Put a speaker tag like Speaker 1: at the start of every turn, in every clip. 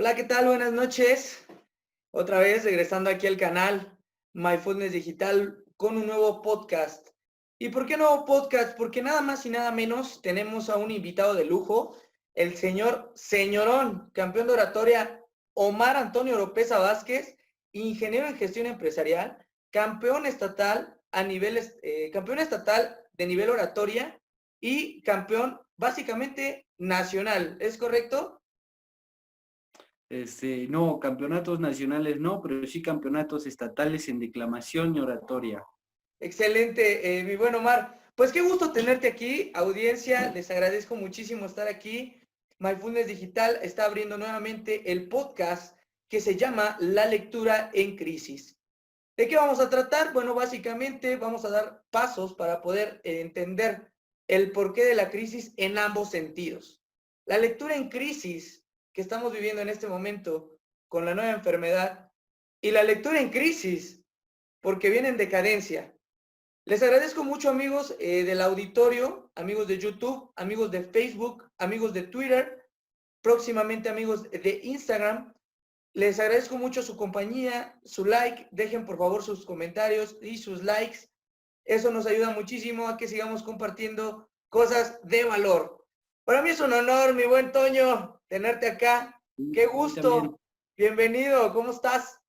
Speaker 1: Hola, ¿qué tal? Buenas noches. Otra vez regresando aquí al canal Mindfulness Digital con un nuevo podcast. ¿Y por qué nuevo podcast? Porque nada más y nada menos tenemos a un invitado de lujo, el señorón, campeón de oratoria Omar Antonio Oropeza Vázquez, ingeniero en gestión empresarial, campeón estatal de nivel oratoria y campeón básicamente nacional. ¿Es correcto?
Speaker 2: No, campeonatos nacionales no, pero sí campeonatos estatales en declamación y oratoria.
Speaker 1: Excelente, mi buen Omar. Pues qué gusto tenerte aquí, audiencia. Les agradezco muchísimo estar aquí. Mindfulness Digital está abriendo nuevamente el podcast que se llama La lectura en crisis. ¿De qué vamos a tratar? Bueno, básicamente vamos a dar pasos para poder entender el porqué de la crisis en ambos sentidos. La lectura en crisis que estamos viviendo en este momento con la nueva enfermedad y la lectura en crisis porque viene en decadencia. Les agradezco mucho, amigos del auditorio, amigos de YouTube, amigos de Facebook, amigos de Twitter, próximamente amigos de Instagram. Les agradezco mucho su compañía, su like. Dejen por favor sus comentarios y sus likes. Eso nos ayuda muchísimo a que sigamos compartiendo cosas de valor. Para mí es un honor, mi buen Toño, tenerte acá. Qué gusto. Bienvenido, ¿cómo estás?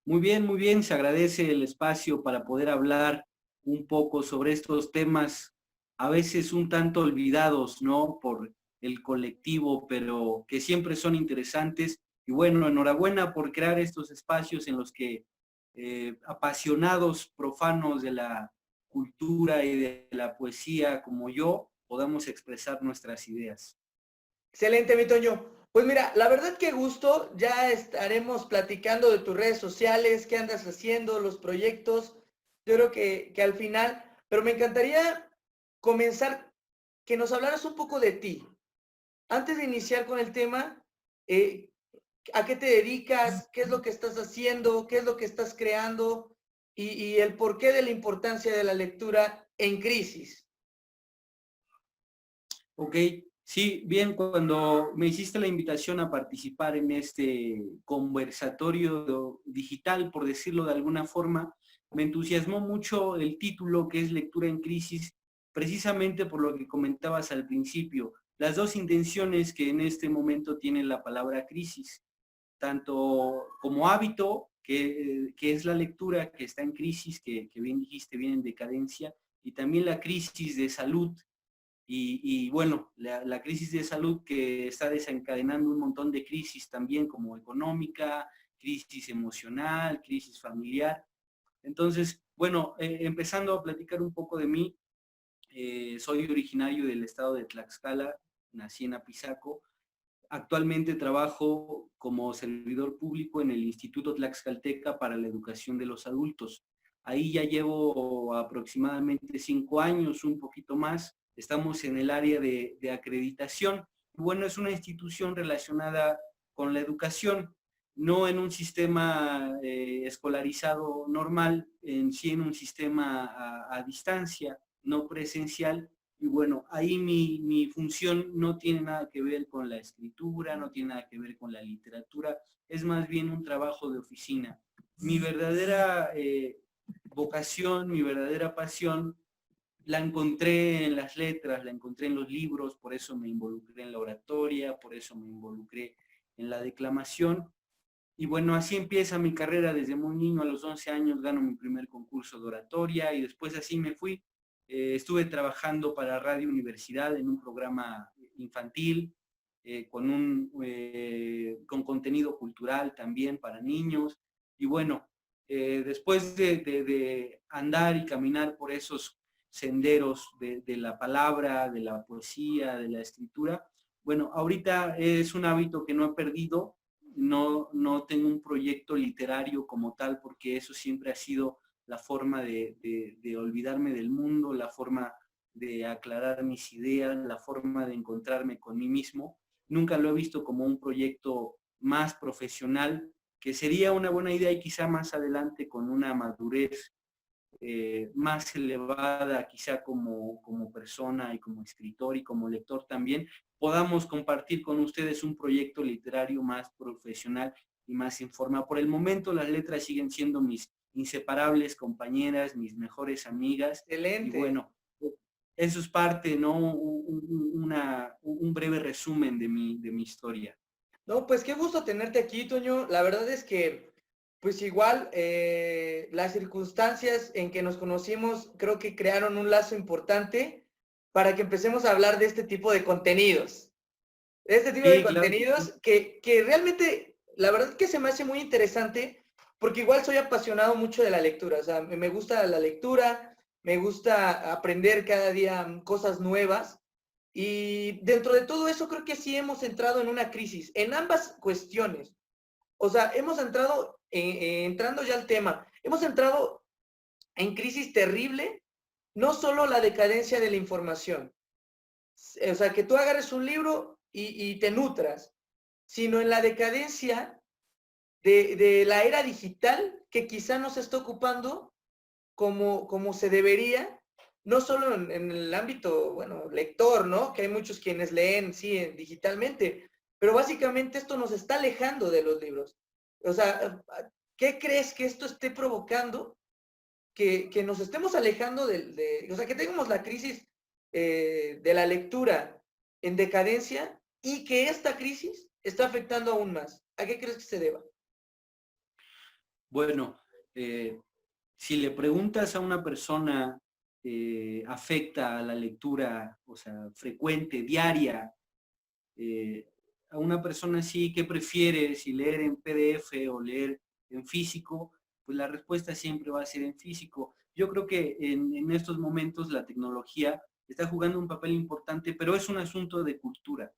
Speaker 2: Muy bien, se agradece el espacio para poder hablar un poco sobre estos temas, a veces un tanto olvidados, ¿no? Por el colectivo, pero que siempre son interesantes. Y bueno, enhorabuena por crear estos espacios en los que apasionados, profanos de la cultura y de la poesía como yo, podamos expresar nuestras ideas.
Speaker 1: Excelente, mi Toño. Pues mira, la verdad que gusto, ya estaremos platicando de tus redes sociales, qué andas haciendo, los proyectos, yo creo que al final, pero me encantaría comenzar, que nos hablaras un poco de ti. Antes de iniciar con el tema, eh, ¿a qué te dedicas? ¿Qué es lo que estás haciendo? ¿Qué es lo que estás creando? Y el porqué de la importancia de la lectura en crisis.
Speaker 2: Ok, sí, bien, cuando me hiciste la invitación a participar en este conversatorio digital, por decirlo de alguna forma, me entusiasmó mucho el título, que es Lectura en Crisis, precisamente por lo que comentabas al principio, las dos intenciones que en este momento tiene la palabra crisis, tanto como hábito, que es la lectura que está en crisis, que bien dijiste, viene en decadencia, y también la crisis de salud y bueno, la crisis de salud que está desencadenando un montón de crisis también como económica, crisis emocional, crisis familiar. Entonces, bueno, empezando a platicar un poco de mí, soy originario del estado de Tlaxcala, nací en Apizaco. Actualmente trabajo como servidor público en el Instituto Tlaxcalteca para la Educación de los Adultos. Ahí ya llevo aproximadamente 5 años, un poquito más. Estamos en el área de acreditación. Bueno, es una institución relacionada con la educación, no en un sistema escolarizado normal, en sí en un sistema a distancia, no presencial, y bueno, ahí mi función no tiene nada que ver con la escritura, no tiene nada que ver con la literatura, es más bien un trabajo de oficina. Mi verdadera vocación, mi verdadera pasión, la encontré en las letras, la encontré en los libros, por eso me involucré en la oratoria, por eso me involucré en la declamación. Y bueno, así empieza mi carrera desde muy niño, a los 11 años gano mi primer concurso de oratoria y después así me fui. Estuve trabajando para Radio Universidad en un programa infantil con contenido cultural también para niños. Y bueno, después de andar y caminar por esos senderos de la palabra, de la poesía, de la escritura, bueno, ahorita es un hábito que no he perdido. No tengo un proyecto literario como tal, porque eso siempre ha sido la forma de olvidarme del mundo, la forma de aclarar mis ideas, la forma de encontrarme con mí mismo. Nunca lo he visto como un proyecto más profesional, que sería una buena idea y quizá más adelante con una madurez más elevada, quizá como persona y como escritor y como lector también, podamos compartir con ustedes un proyecto literario más profesional y más en forma. Por el momento las letras siguen siendo mis inseparables compañeras, mis mejores amigas. Y
Speaker 1: Excelente.
Speaker 2: bueno, eso es parte, ¿no? Un breve resumen de mi historia.
Speaker 1: No, pues qué gusto tenerte aquí, Toño. La verdad es que, pues igual, las circunstancias en que nos conocimos creo que crearon un lazo importante para que empecemos a hablar de este tipo de contenidos. Este tipo de
Speaker 2: Sí, claro que sí.
Speaker 1: contenidos que realmente, la verdad que se me hace muy interesante, porque igual soy apasionado mucho de la lectura. O sea, me gusta la lectura, me gusta aprender cada día cosas nuevas. Y dentro de todo eso creo que sí hemos entrado en una crisis, en ambas cuestiones. O sea, hemos entrado, entrando ya al tema, hemos entrado en crisis terrible, no solo la decadencia de la información, o sea, que tú agarres un libro y te nutras, sino en la decadencia de la era digital que quizá no se está ocupando como se debería, no solo en el ámbito, bueno, lector, ¿no? Que hay muchos quienes leen, sí, digitalmente, pero básicamente esto nos está alejando de los libros. O sea, ¿qué crees que esto esté provocando? Que nos estemos alejando o sea, que tengamos la crisis de la lectura en decadencia y que esta crisis está afectando aún más. ¿A qué crees que se deba?
Speaker 2: Bueno, si le preguntas a una persona afecta a la lectura, o sea, frecuente, diaria, a una persona así, ¿qué prefiere? Si leer en PDF o leer en físico, pues la respuesta siempre va a ser en físico. Yo creo que en estos momentos la tecnología está jugando un papel importante, pero es un asunto de cultura.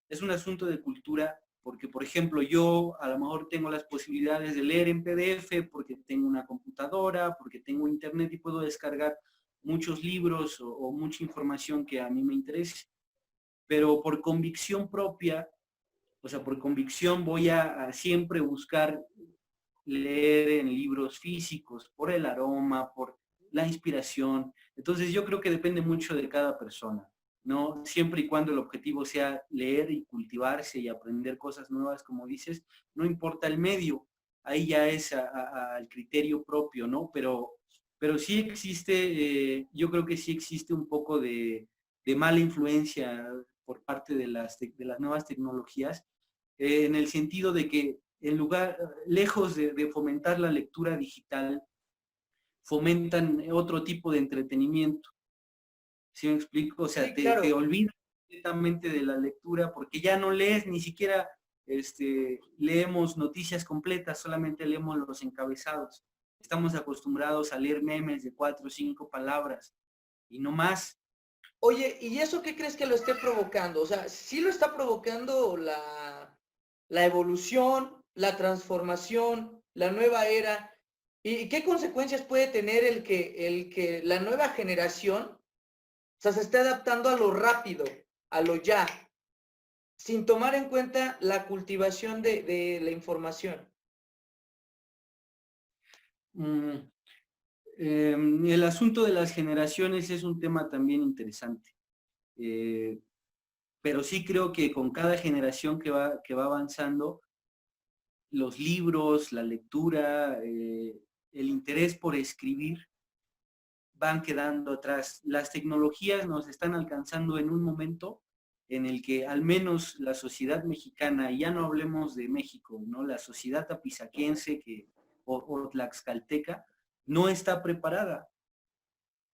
Speaker 2: Es un asunto de cultura porque, por ejemplo, yo a lo mejor tengo las posibilidades de leer en PDF porque tengo una computadora, porque tengo internet y puedo descargar muchos libros o mucha información que a mí me interese. Pero por convicción propia, o sea, por convicción voy a siempre buscar leer en libros físicos, por el aroma, por la inspiración. Entonces yo creo que depende mucho de cada persona, ¿no? Siempre y cuando el objetivo sea leer y cultivarse y aprender cosas nuevas, como dices, no importa el medio, ahí ya es al criterio propio, ¿no? Pero sí existe, yo creo que sí existe un poco de mala influencia por parte de las nuevas tecnologías, en el sentido de que en lugar, lejos de fomentar la lectura digital, fomentan otro tipo de entretenimiento. ¿Sí me explico? O sea,
Speaker 1: Sí,
Speaker 2: te
Speaker 1: claro.
Speaker 2: olvidas completamente de la lectura porque ya no lees, ni siquiera leemos noticias completas, solamente leemos los encabezados. Estamos acostumbrados a leer memes de 4 o 5 palabras y no más.
Speaker 1: Oye, ¿y eso qué crees que lo esté provocando? O sea, ¿sí lo está provocando la evolución, la transformación, la nueva era? ¿Y qué consecuencias puede tener el que la nueva generación, o sea, se esté adaptando a lo rápido, a lo ya, sin tomar en cuenta la cultivación de la información?
Speaker 2: Mm, el asunto de las generaciones es un tema también interesante. Eh, pero sí creo que con cada generación que va avanzando, los libros, la lectura, el interés por escribir van quedando atrás. Las tecnologías nos están alcanzando en un momento en el que al menos la sociedad mexicana, y ya no hablemos de México, ¿no? La sociedad apizaquense o tlaxcalteca no está preparada.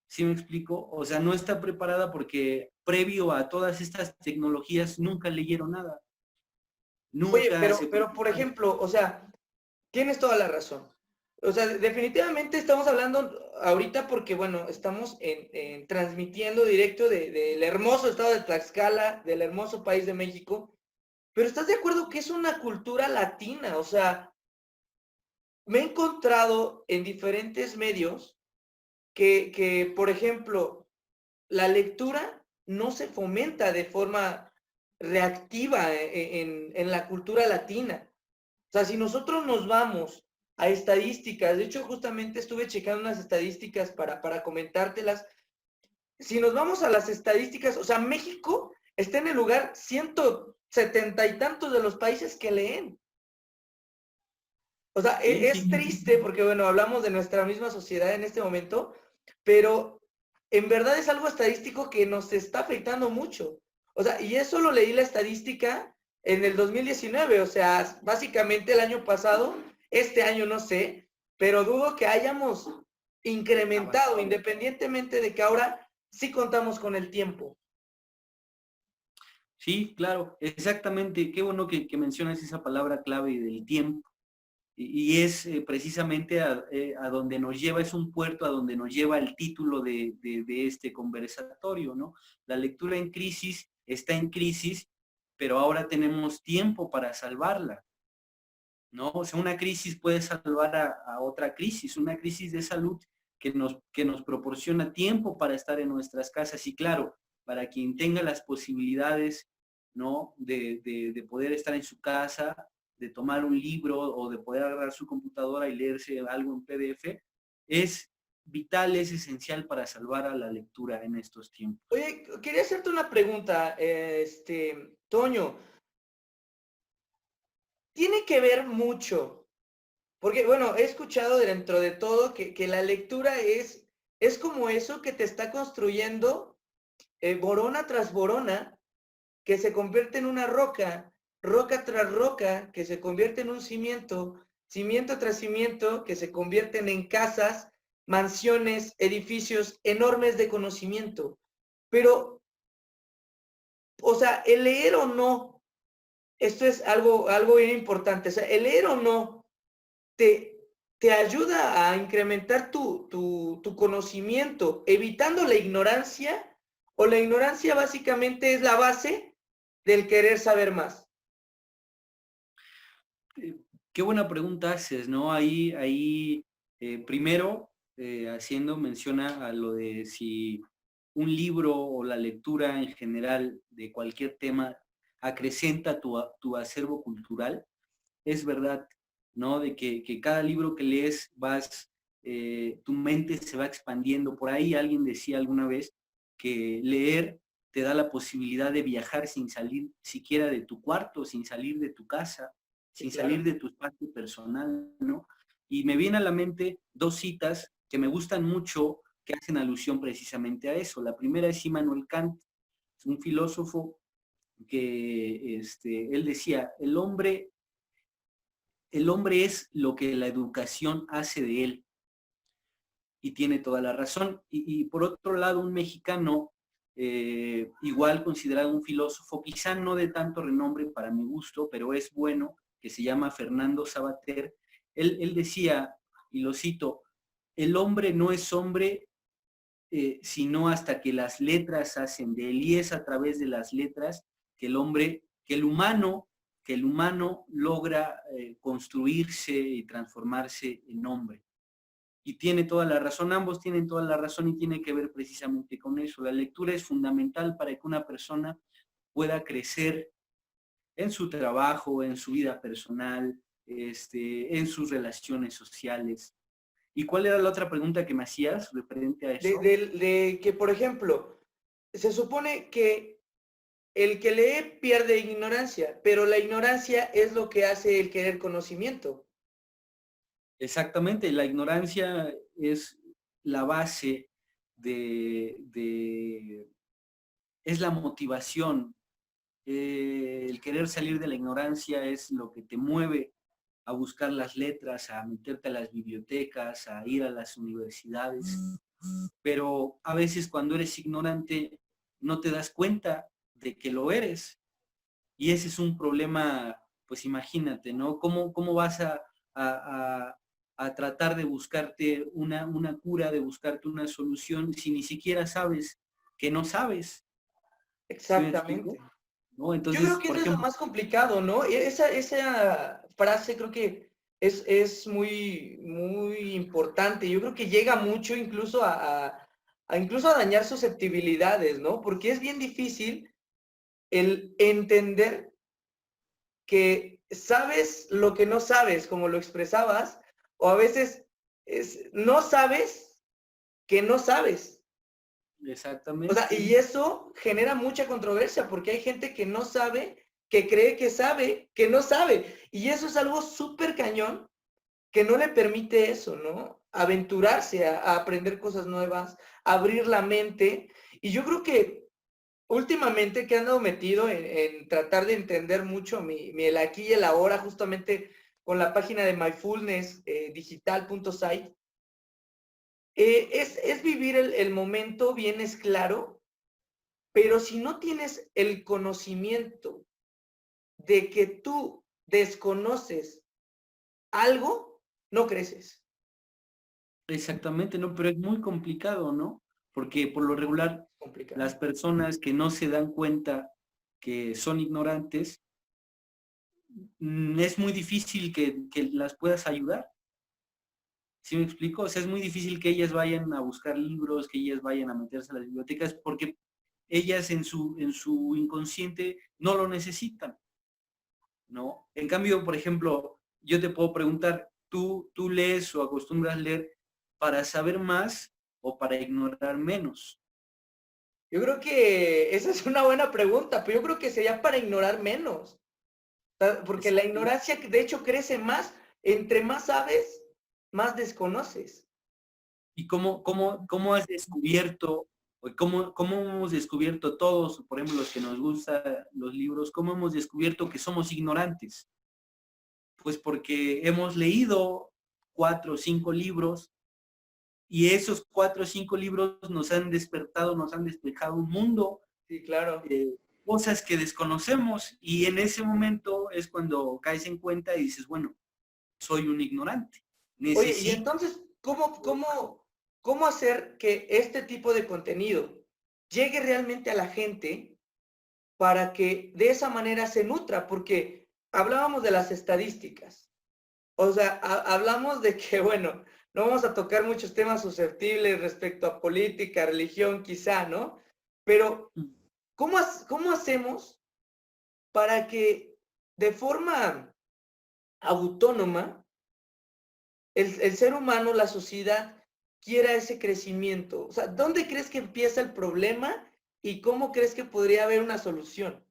Speaker 2: ¿Sí me explico? O sea, no está preparada porque previo a todas estas tecnologías nunca leyeron nada,
Speaker 1: Oye,
Speaker 2: nunca
Speaker 1: pero,
Speaker 2: se
Speaker 1: pero por
Speaker 2: preocuparon.
Speaker 1: ejemplo, o sea, tienes toda la razón. O sea, definitivamente estamos hablando ahorita porque, bueno, estamos transmitiendo directo del hermoso estado de Tlaxcala, del hermoso país de México, pero ¿estás de acuerdo que es una cultura latina? O sea, me he encontrado en diferentes medios que, por ejemplo, la lectura no se fomenta de forma reactiva en la cultura latina. O sea, si nosotros nos vamos a estadísticas, de hecho justamente estuve checando unas estadísticas para comentártelas, si nos vamos a las estadísticas, o sea, México está en el lugar 170 y tantos de los países que leen. O sea,
Speaker 2: Sí,
Speaker 1: es
Speaker 2: sí.
Speaker 1: triste porque, bueno, hablamos de nuestra misma sociedad en este momento, pero en verdad es algo estadístico que nos está afectando mucho. O sea, y eso lo leí la estadística en el 2019, o sea, básicamente el año pasado, este año no sé, pero dudo que hayamos incrementado, independientemente de que ahora sí contamos con el tiempo.
Speaker 2: Sí, claro, exactamente. Qué bueno que mencionas esa palabra clave del tiempo. Y es precisamente a donde nos lleva, es un puerto a donde nos lleva el título de este conversatorio, ¿no? La lectura en crisis está en crisis, pero ahora tenemos tiempo para salvarla, ¿no? O sea, una crisis puede salvar a otra crisis, una crisis de salud que nos proporciona tiempo para estar en nuestras casas. Y claro, para quien tenga las posibilidades, ¿no? De poder estar en su casa, de tomar un libro o de poder agarrar su computadora y leerse algo en PDF, es vital, es esencial para salvar a la lectura en estos tiempos.
Speaker 1: Oye, quería hacerte una pregunta, Toño. Tiene que ver mucho, porque bueno, he escuchado dentro de todo que la lectura es como eso que te está construyendo borona tras borona, que se convierte en una roca, roca tras roca, que se convierte en un cimiento, cimiento tras cimiento, que se convierten en casas, mansiones, edificios enormes de conocimiento. Pero, o sea, el leer o no, esto es algo bien importante, o sea, el leer o no te, te ayuda a incrementar tu conocimiento, evitando la ignorancia, o la ignorancia básicamente es la base del querer saber más.
Speaker 2: Qué buena pregunta haces, ¿no? Ahí primero, haciendo mención a lo de si un libro o la lectura en general de cualquier tema acrecenta tu acervo cultural, es verdad, ¿no? De que cada libro que lees tu mente se va expandiendo. Por ahí alguien decía alguna vez que leer te da la posibilidad de viajar sin salir siquiera de tu cuarto, sin salir de tu casa,
Speaker 1: Sí,
Speaker 2: sin salir
Speaker 1: claro.
Speaker 2: de tu espacio personal, ¿no? Y me viene a la mente dos citas que me gustan mucho, que hacen alusión precisamente a eso. La primera es Immanuel Kant, un filósofo que él decía, el hombre es lo que la educación hace de él. Y tiene toda la razón. Y por otro lado, un mexicano, igual considerado un filósofo, quizá no de tanto renombre para mi gusto, pero es bueno, que se llama Fernando Sabater, él decía, y lo cito, el hombre no es hombre sino hasta que las letras hacen de él, y es a través de las letras que el hombre, que el humano logra construirse y transformarse en hombre. Y tiene toda la razón, ambos tienen toda la razón y tiene que ver precisamente con eso. La lectura es fundamental para que una persona pueda crecer en su trabajo, en su vida personal, en sus relaciones sociales. ¿Y cuál era la otra pregunta que me hacías referente a eso?
Speaker 1: De que, por ejemplo, se supone que el que lee pierde ignorancia, pero la ignorancia es lo que hace el querer conocimiento.
Speaker 2: Exactamente, la ignorancia es la base de es la motivación. El querer salir de la ignorancia es lo que te mueve a buscar las letras, a meterte a las bibliotecas, a ir a las universidades. Pero a veces cuando eres ignorante no te das cuenta de que lo eres. Y ese es un problema, pues imagínate, ¿no? ¿Cómo vas a, a tratar de buscarte una cura, de buscarte una solución si ni siquiera sabes que no sabes? ¿Sí me
Speaker 1: Exactamente.
Speaker 2: explico? ¿No?
Speaker 1: Yo creo
Speaker 2: Entonces,
Speaker 1: que
Speaker 2: por
Speaker 1: eso es lo
Speaker 2: ejemplo,
Speaker 1: más complicado, ¿no? Esa frase creo que es muy importante. Yo creo que llega mucho incluso incluso a dañar susceptibilidades, ¿no? Porque es bien difícil el entender que sabes lo que no sabes, como lo expresabas, o a veces no sabes que no sabes. O sea,
Speaker 2: Exactamente.
Speaker 1: y eso genera mucha controversia porque hay gente que no sabe, que cree que sabe, que no sabe. Y eso es algo súper cañón que no le permite eso, ¿no? Aventurarse a aprender cosas nuevas, abrir la mente. Y yo creo que últimamente que he andado metido en tratar de entender mucho el aquí y el ahora, justamente con la página de mindfulness digital.site, es vivir el momento bien es claro, pero si no tienes el conocimiento de que tú desconoces algo, no creces.
Speaker 2: Exactamente, ¿no? Pero es muy complicado, ¿no? Porque por lo regular, las
Speaker 1: Complicado.
Speaker 2: personas que no se dan cuenta que son ignorantes, es muy difícil que las puedas ayudar. ¿Sí me explico? O sea, es muy difícil que ellas vayan a buscar libros, que ellas vayan a meterse a las bibliotecas, porque ellas en su inconsciente no lo necesitan, ¿no? En cambio, por ejemplo, yo te puedo preguntar, ¿tú lees o acostumbras leer para saber más o para ignorar menos?
Speaker 1: Yo creo que esa es una buena pregunta, pero yo creo que sería para ignorar menos, porque la
Speaker 2: Exacto.
Speaker 1: ignorancia de hecho crece más, entre más sabes, más desconoces.
Speaker 2: ¿Y cómo has descubierto, o cómo hemos descubierto todos, por ejemplo, los que nos gustan los libros, cómo hemos descubierto que somos ignorantes? Pues porque hemos leído 4 o 5 libros y esos 4 o 5 libros nos han despertado, nos han despejado un mundo,
Speaker 1: Sí, claro.
Speaker 2: eh, cosas que desconocemos y en ese momento es cuando caes en cuenta y dices, bueno, soy un ignorante,
Speaker 1: Oye, y
Speaker 2: necesito.
Speaker 1: entonces, ¿cómo hacer que este tipo de contenido llegue realmente a la gente para que de esa manera se nutra? Porque hablábamos de las estadísticas. O sea, hablamos de que, bueno, no vamos a tocar muchos temas susceptibles respecto a política, religión, quizá, ¿no? Pero, ¿cómo hacemos para que de forma autónoma el ser humano, la sociedad, quiera ese crecimiento? O sea, ¿dónde crees que empieza el problema y cómo crees que podría haber una solución?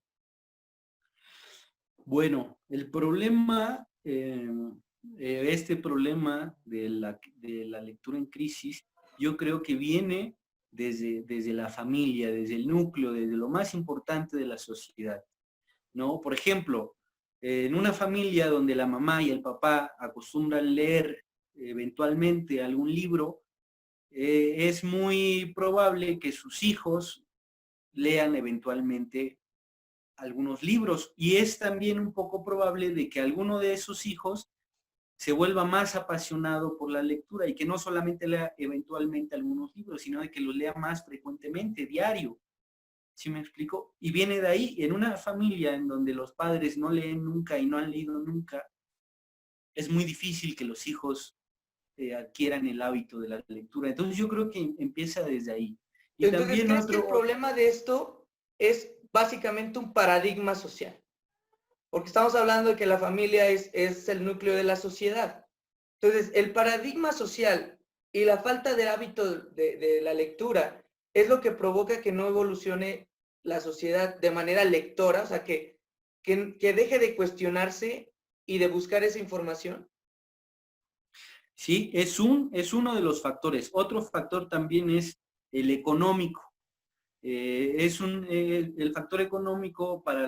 Speaker 2: Bueno, el problema, este problema de la lectura en crisis, yo creo que viene desde la familia, desde el núcleo, desde lo más importante de la sociedad, ¿no? Por ejemplo, en una familia donde la mamá y el papá acostumbran leer eventualmente algún libro, es muy probable que sus hijos lean eventualmente algunos libros y es también un poco probable de que alguno de esos hijos se vuelva más apasionado por la lectura y que no solamente lea eventualmente algunos libros, sino de que los lea más frecuentemente, diario. ¿Sí me explico? Y viene de ahí, en una familia en donde los padres no leen nunca y no han leído nunca, es muy difícil que los hijos adquieran el hábito de la lectura. Entonces yo creo que empieza desde ahí. Y
Speaker 1: Entonces,
Speaker 2: también
Speaker 1: ¿crees que el
Speaker 2: otro,
Speaker 1: problema de esto es básicamente un paradigma social? Porque estamos hablando de que la familia es el núcleo de la sociedad. Entonces, el paradigma social y la falta de hábito de la lectura es lo que provoca que no evolucione la sociedad de manera lectora, o sea, que deje de cuestionarse y de buscar esa información.
Speaker 2: sí, es uno de los factores. Otro factor también es el económico. El factor económico para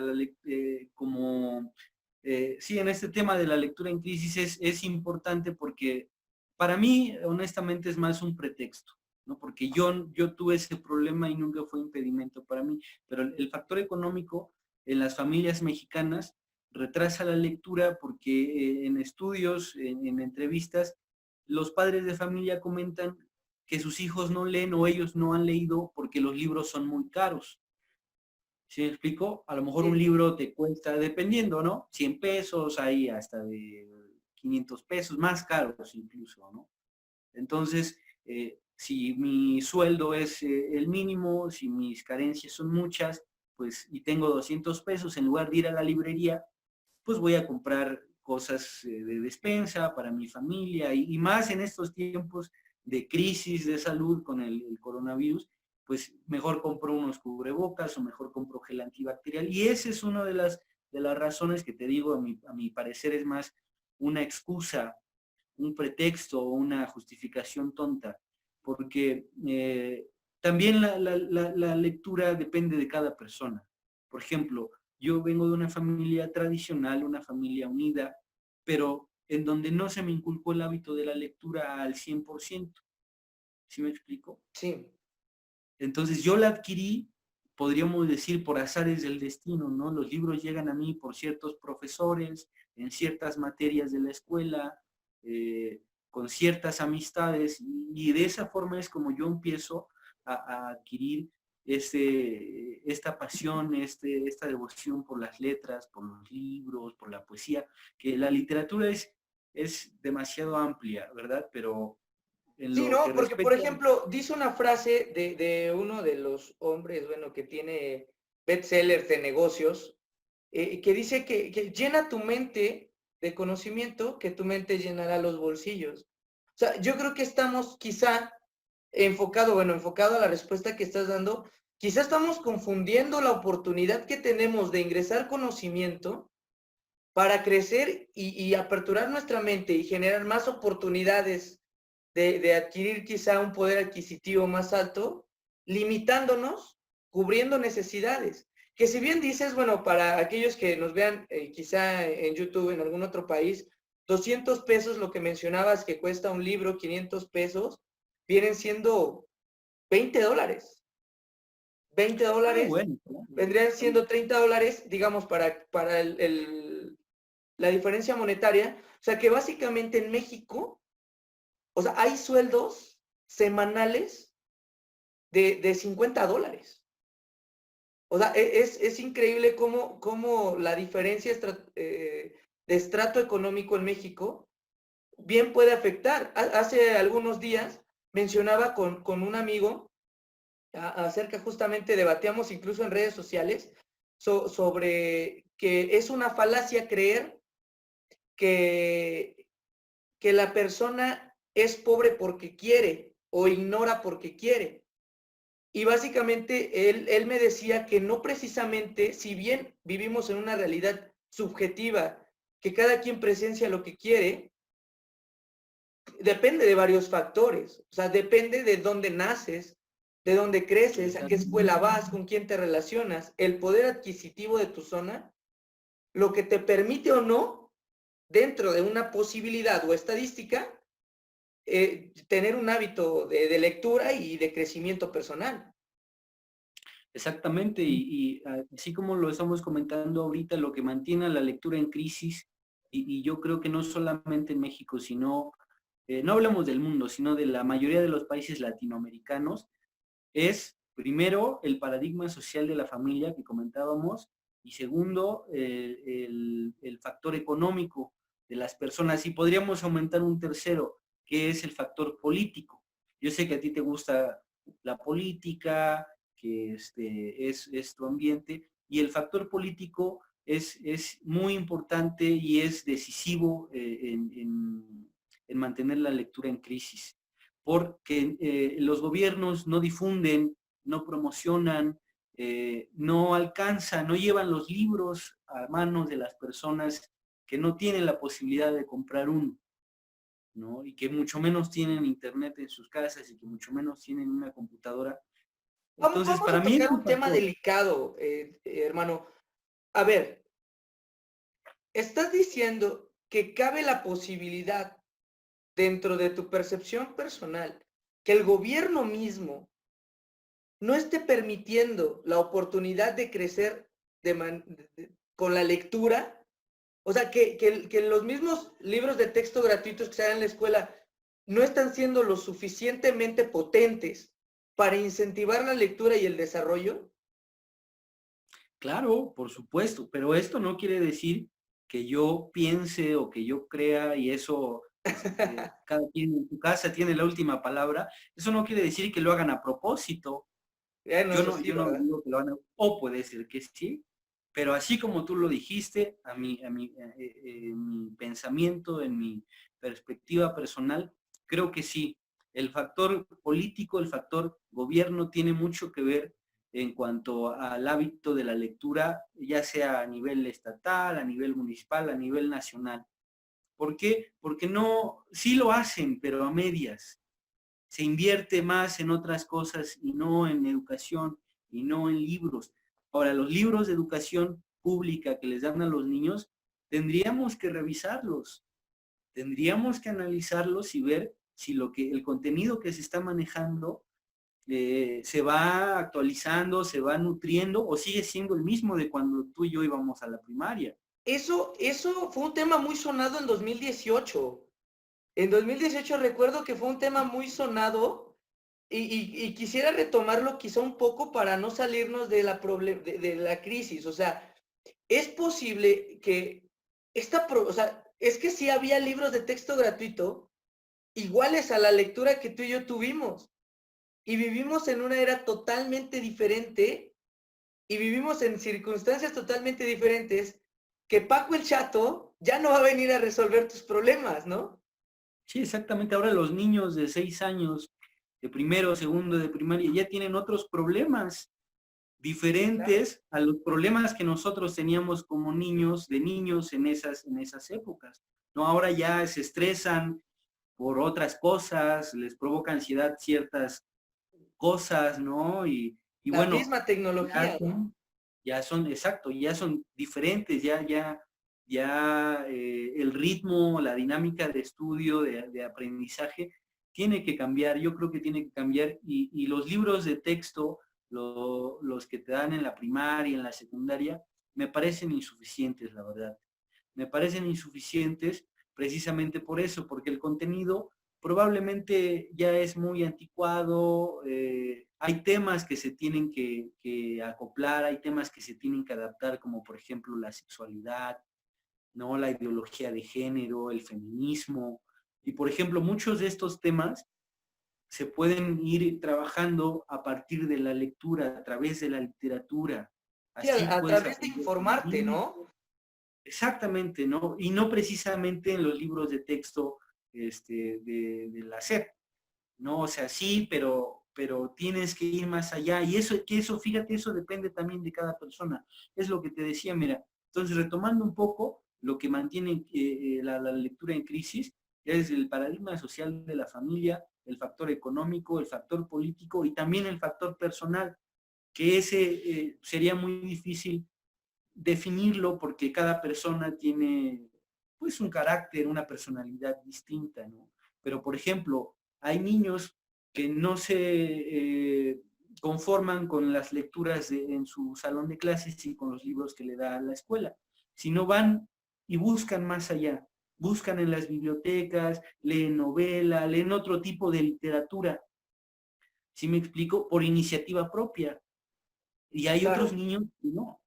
Speaker 2: sí, en este tema de la lectura en crisis es importante porque para mí, honestamente, es más un pretexto, ¿no? Porque yo tuve ese problema y nunca fue impedimento para mí, pero el factor económico en las familias mexicanas retrasa la lectura porque en estudios, en entrevistas, los padres de familia comentan que sus hijos no leen o ellos no han leído porque los libros son muy caros. ¿Sí me explico? A lo mejor un
Speaker 1: Sí.
Speaker 2: libro te cuesta, dependiendo, ¿no? 100 pesos, hay hasta de 500 pesos, más caros incluso, ¿no? Entonces, si mi sueldo es el mínimo, si mis carencias son muchas, pues, y tengo 200 pesos, en lugar de ir a la librería, pues voy a comprar cosas de despensa para mi familia y más en estos tiempos de crisis de salud con el coronavirus, pues mejor compro unos cubrebocas o mejor compro gel antibacterial. Y esa es una de las razones que te digo, a mi parecer es más una excusa, un pretexto o una justificación tonta, porque también la lectura depende de cada persona. Por ejemplo, yo vengo de una familia tradicional, una familia unida, pero en donde no se me inculcó el hábito de la lectura al 100%. ¿Sí me explico?
Speaker 1: Sí.
Speaker 2: Entonces yo la adquirí, podríamos decir, por azares del destino, ¿no? Los libros llegan a mí por ciertos profesores, en ciertas materias de la escuela, con ciertas amistades, y de esa forma es como yo empiezo a adquirir esta pasión, esta devoción por las letras, por los libros, por la poesía, que la literatura es demasiado amplia, ¿verdad? Pero en
Speaker 1: Sí,
Speaker 2: lo que
Speaker 1: ¿no? Porque, por
Speaker 2: respecta...
Speaker 1: ejemplo, dice una frase de uno de los hombres, bueno, que tiene bestsellers de negocios, que dice que llena tu mente de conocimiento, que tu mente llenará los bolsillos. O sea, yo creo que estamos quizá enfocado a la respuesta que estás dando, quizá estamos confundiendo la oportunidad que tenemos de ingresar conocimiento para crecer y aperturar nuestra mente y generar más oportunidades de adquirir quizá un poder adquisitivo más alto, limitándonos, cubriendo necesidades. Que si bien dices, bueno, para aquellos que nos vean quizá en YouTube, en algún otro país, 200 pesos, lo que mencionabas que cuesta un libro, 500 pesos, vienen siendo $20. 20
Speaker 2: Ah,
Speaker 1: dólares
Speaker 2: bueno, claro.
Speaker 1: vendrían siendo $30, digamos, para la diferencia monetaria. O sea que básicamente en México, o sea, hay sueldos semanales de $50. O sea, es increíble cómo la diferencia de estrato económico en México bien puede afectar. Hace algunos días mencionaba con un amigo acerca justamente, debatíamos incluso en redes sociales sobre que es una falacia creer que, que la persona es pobre porque quiere o ignora porque quiere. Y básicamente él me decía que no precisamente, si bien vivimos en una realidad subjetiva, que cada quien presencia lo que quiere, depende de varios factores. O sea, depende de dónde naces, de dónde creces, a qué escuela vas, con quién te relacionas, el poder adquisitivo de tu zona, lo que te permite o no, dentro de una posibilidad o estadística, tener un hábito de lectura y de crecimiento personal.
Speaker 2: Exactamente, y así como lo estamos comentando ahorita, lo que mantiene a la lectura en crisis, y yo creo que no solamente en México, sino, no hablamos del mundo, sino de la mayoría de los países latinoamericanos, es primero el paradigma social de la familia que comentábamos, y segundo, el factor económico de las personas, y podríamos aumentar un tercero, que es el factor político. Yo sé que a ti te gusta la política, que es tu ambiente, y el factor político es muy importante y es decisivo en mantener la lectura en crisis, porque los gobiernos no difunden, no promocionan, no alcanzan, no llevan los libros a manos de las personas que no tienen la posibilidad de comprar uno, ¿no? Y que mucho menos tienen internet en sus casas y que mucho menos tienen una computadora. Entonces,
Speaker 1: Vamos
Speaker 2: para
Speaker 1: a
Speaker 2: mí es
Speaker 1: tocar
Speaker 2: un
Speaker 1: un tema
Speaker 2: factor.
Speaker 1: delicado, hermano. A ver, estás diciendo que cabe la posibilidad dentro de tu percepción personal que el gobierno mismo no esté permitiendo la oportunidad de crecer con la lectura. O sea, que los mismos libros de texto gratuitos que se dan en la escuela no están siendo lo suficientemente potentes para incentivar la lectura y el desarrollo.
Speaker 2: Claro, por supuesto, pero esto no quiere decir que yo piense o que yo crea y eso, cada quien en su casa tiene la última palabra. Eso no quiere decir que lo hagan a propósito.
Speaker 1: No, eso sí,
Speaker 2: Yo no
Speaker 1: ¿verdad?
Speaker 2: digo que lo hagan, o puede ser que sí, pero así como tú lo dijiste, en mi pensamiento, en mi perspectiva personal, creo que sí. El factor político, el factor gobierno tiene mucho que ver en cuanto al hábito de la lectura, ya sea a nivel estatal, a nivel municipal, a nivel nacional. ¿Por qué? Porque no, sí lo hacen, pero a medias. Se invierte más en otras cosas y no en educación y no en libros. Ahora, los libros de educación pública que les dan a los niños, tendríamos que revisarlos, tendríamos que analizarlos y ver si el contenido que se está manejando se va actualizando, se va nutriendo o sigue siendo el mismo de cuando tú y yo íbamos a la primaria.
Speaker 1: Eso fue un tema muy sonado en 2018. En 2018 recuerdo que fue un tema muy sonado y quisiera retomarlo quizá un poco para no salirnos de de la crisis. O sea, es posible que o sea, es que sí había libros de texto gratuito iguales a la lectura que tú y yo tuvimos. Y vivimos en una era totalmente diferente y vivimos en circunstancias totalmente diferentes que Paco el Chato ya no va a venir a resolver tus problemas, ¿no?
Speaker 2: Sí, exactamente. Ahora los niños de 6 años, de primero, segundo, de primaria, ya tienen otros problemas
Speaker 1: Claro.
Speaker 2: diferentes a los problemas que nosotros teníamos como niños, de niños en esas épocas. ¿No? Ahora ya se estresan por otras cosas, les provoca ansiedad ciertas cosas, ¿no? Y
Speaker 1: La
Speaker 2: bueno,
Speaker 1: misma tecnología, ¿no?
Speaker 2: exacto, ya son diferentes, el ritmo, la dinámica de estudio, de aprendizaje, tiene que cambiar, yo creo que tiene que cambiar, y los libros de texto, los que te dan en la primaria, en la secundaria, me parecen insuficientes, la verdad. Me parecen insuficientes precisamente por eso, porque el contenido probablemente ya es muy anticuado, hay temas que se tienen que acoplar, hay temas que se tienen que adaptar, como por ejemplo la sexualidad, ¿no? La ideología de género, el feminismo, y por ejemplo muchos de estos temas se pueden ir trabajando a partir de la lectura, a través de la literatura.
Speaker 1: Sí,
Speaker 2: Así
Speaker 1: a
Speaker 2: puedes
Speaker 1: través de
Speaker 2: aprender.
Speaker 1: informarte, ¿no?
Speaker 2: Exactamente, ¿no? Y no precisamente en los libros de texto de la SEP, ¿no? O sea, sí, pero tienes que ir más allá. Y eso, fíjate, eso depende también de cada persona. Es lo que te decía, mira. Entonces, retomando un poco lo que mantiene la lectura en crisis, es el paradigma social de la familia, el factor económico, el factor político y también el factor personal, que ese sería muy difícil definirlo porque cada persona tiene pues un carácter, una personalidad distinta, ¿no? Pero por ejemplo, hay niños que no se conforman con las lecturas en su salón de clases y con los libros que le da la escuela, sino van y buscan más allá, buscan en las bibliotecas, leen novela, leen otro tipo de literatura, ¿sí me explico? Por iniciativa propia. Y hay otros
Speaker 1: Claro.
Speaker 2: niños que no.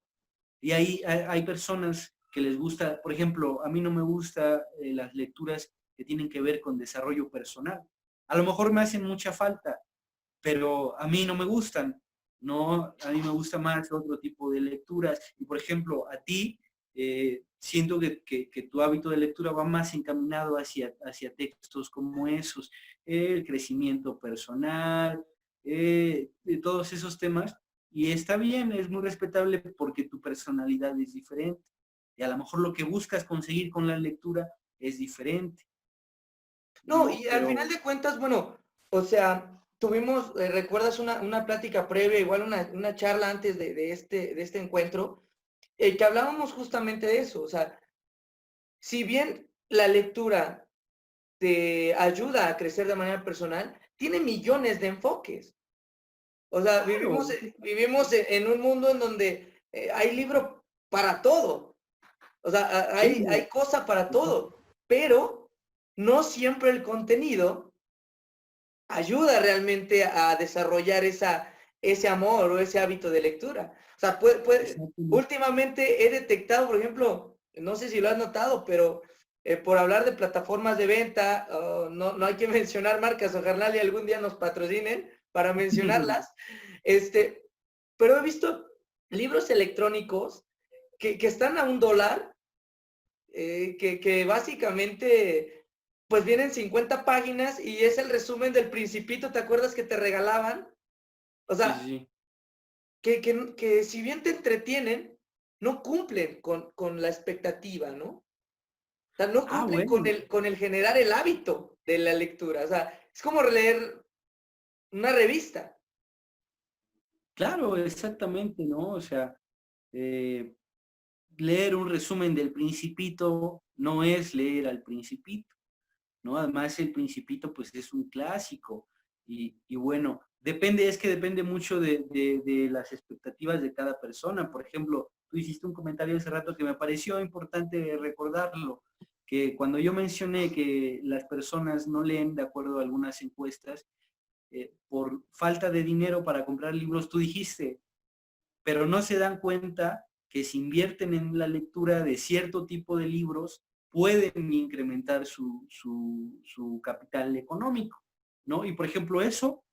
Speaker 2: Y hay personas que les gusta, por ejemplo, a mí no me gusta las lecturas que tienen que ver con desarrollo personal. A lo mejor me hacen mucha falta, pero a mí no me gustan, ¿no? A mí me gusta más otro tipo de lecturas. Y por ejemplo, a ti, siento que tu hábito de lectura va más encaminado hacia textos como esos, el crecimiento personal, de todos esos temas. Y está bien, es muy respetable porque tu personalidad es diferente. Y a lo mejor lo que buscas conseguir con la lectura es diferente,
Speaker 1: No,
Speaker 2: ¿no?
Speaker 1: y al
Speaker 2: Pero
Speaker 1: final de cuentas, bueno, o sea, tuvimos, ¿recuerdas una plática previa, igual una charla antes de este encuentro, que hablábamos justamente de eso? O sea, si bien la lectura te ayuda a crecer de manera personal, tiene millones de enfoques. O sea,
Speaker 2: claro,
Speaker 1: vivimos en un mundo en donde hay libro para todo. O sea,
Speaker 2: sí,
Speaker 1: hay cosa para todo, pero no siempre el contenido ayuda realmente a desarrollar ese amor o ese hábito de lectura. O sea,
Speaker 2: exactamente.
Speaker 1: últimamente he detectado, por ejemplo, no sé si lo has notado, pero por hablar de plataformas de venta, no hay que mencionar marcas, ojalá y algún día nos patrocinen para mencionarlas, este, pero he visto libros electrónicos que están a $1, que básicamente pues vienen 50 páginas y es el resumen del Principito, ¿te acuerdas que te regalaban? O
Speaker 2: Sí,
Speaker 1: sea,
Speaker 2: sí.
Speaker 1: que si bien te entretienen, no cumplen con la expectativa, ¿no? O sea, no
Speaker 2: Ah,
Speaker 1: cumplen
Speaker 2: bueno,
Speaker 1: con el generar el hábito de la lectura. O sea, es como leer una revista.
Speaker 2: claro, exactamente, ¿no? O sea, eh, leer un resumen del Principito no es leer al Principito, ¿no? Además, el Principito, pues, es un clásico. Y bueno, depende mucho de las expectativas de cada persona. Por ejemplo, tú hiciste un comentario hace rato que me pareció importante recordarlo, que cuando yo mencioné que las personas no leen, de acuerdo a algunas encuestas, por falta de dinero para comprar libros, tú dijiste, pero no se dan cuenta que si invierten en la lectura de cierto tipo de libros, pueden incrementar su capital económico, ¿no? Y por ejemplo, eso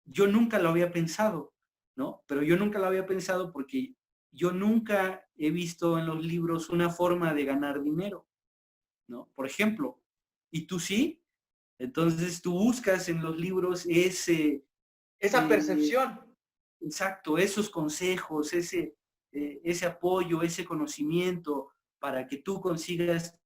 Speaker 2: yo nunca lo había pensado, ¿no? Pero yo nunca lo había pensado porque yo nunca he visto en los libros una forma de ganar dinero, ¿no? Por ejemplo, ¿y tú sí? Entonces tú buscas en los libros
Speaker 1: Esa
Speaker 2: eh,
Speaker 1: percepción.
Speaker 2: exacto, esos consejos, ese apoyo, ese conocimiento para que tú consigas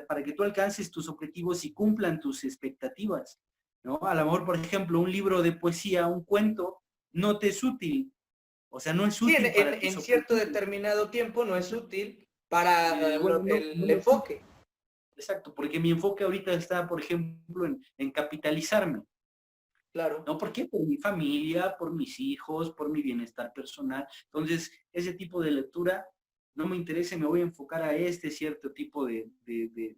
Speaker 2: para que tú alcances tus objetivos y cumplan tus expectativas, ¿no? A lo mejor, por ejemplo, un libro de poesía, un cuento, no te es útil, o sea, no es
Speaker 1: Sí,
Speaker 2: útil para tus
Speaker 1: en cierto
Speaker 2: objetivos.
Speaker 1: determinado tiempo no es útil para
Speaker 2: Bueno, no
Speaker 1: el
Speaker 2: lo es.
Speaker 1: enfoque.
Speaker 2: Exacto, porque mi enfoque ahorita está, por ejemplo, en capitalizarme.
Speaker 1: Claro.
Speaker 2: ¿No? ¿Por qué? Por mi familia, por mis hijos, por mi bienestar personal. Entonces, ese tipo de lectura no me interesa, me voy a enfocar a este cierto tipo de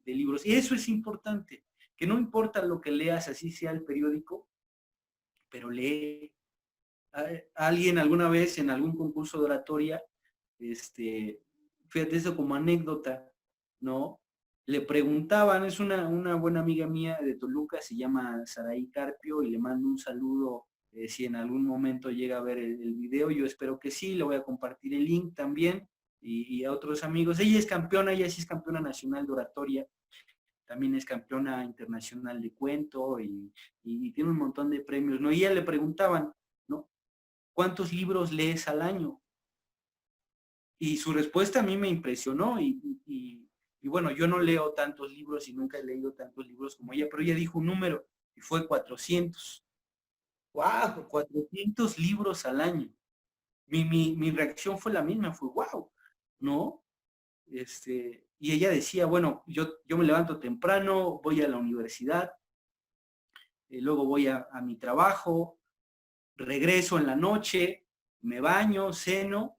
Speaker 2: libros. Y eso es importante, que no importa lo que leas, así sea el periódico, pero lee. Alguien alguna vez en algún concurso de oratoria, fíjate eso como anécdota, ¿no? Le preguntaban, es una buena amiga mía de Toluca, se llama Saraí Carpio y le mando un saludo si en algún momento llega a ver el video, yo espero que sí, le voy a compartir el link también y a otros amigos. Ella es campeona, ella sí es campeona nacional de oratoria, también es campeona internacional de cuento y tiene un montón de premios, ¿no? Y ella le preguntaban, ¿no? ¿Cuántos libros lees al año? Y su respuesta a mí me impresionó y bueno, yo no leo tantos libros y nunca he leído tantos libros como ella, pero ella dijo un número y fue 400.
Speaker 1: ¡Wow!
Speaker 2: 400 libros al año. Mi reacción fue la misma, fue wow, ¿no? Y ella decía, bueno, yo me levanto temprano, voy a la universidad, luego voy a mi trabajo, regreso en la noche, me baño, ceno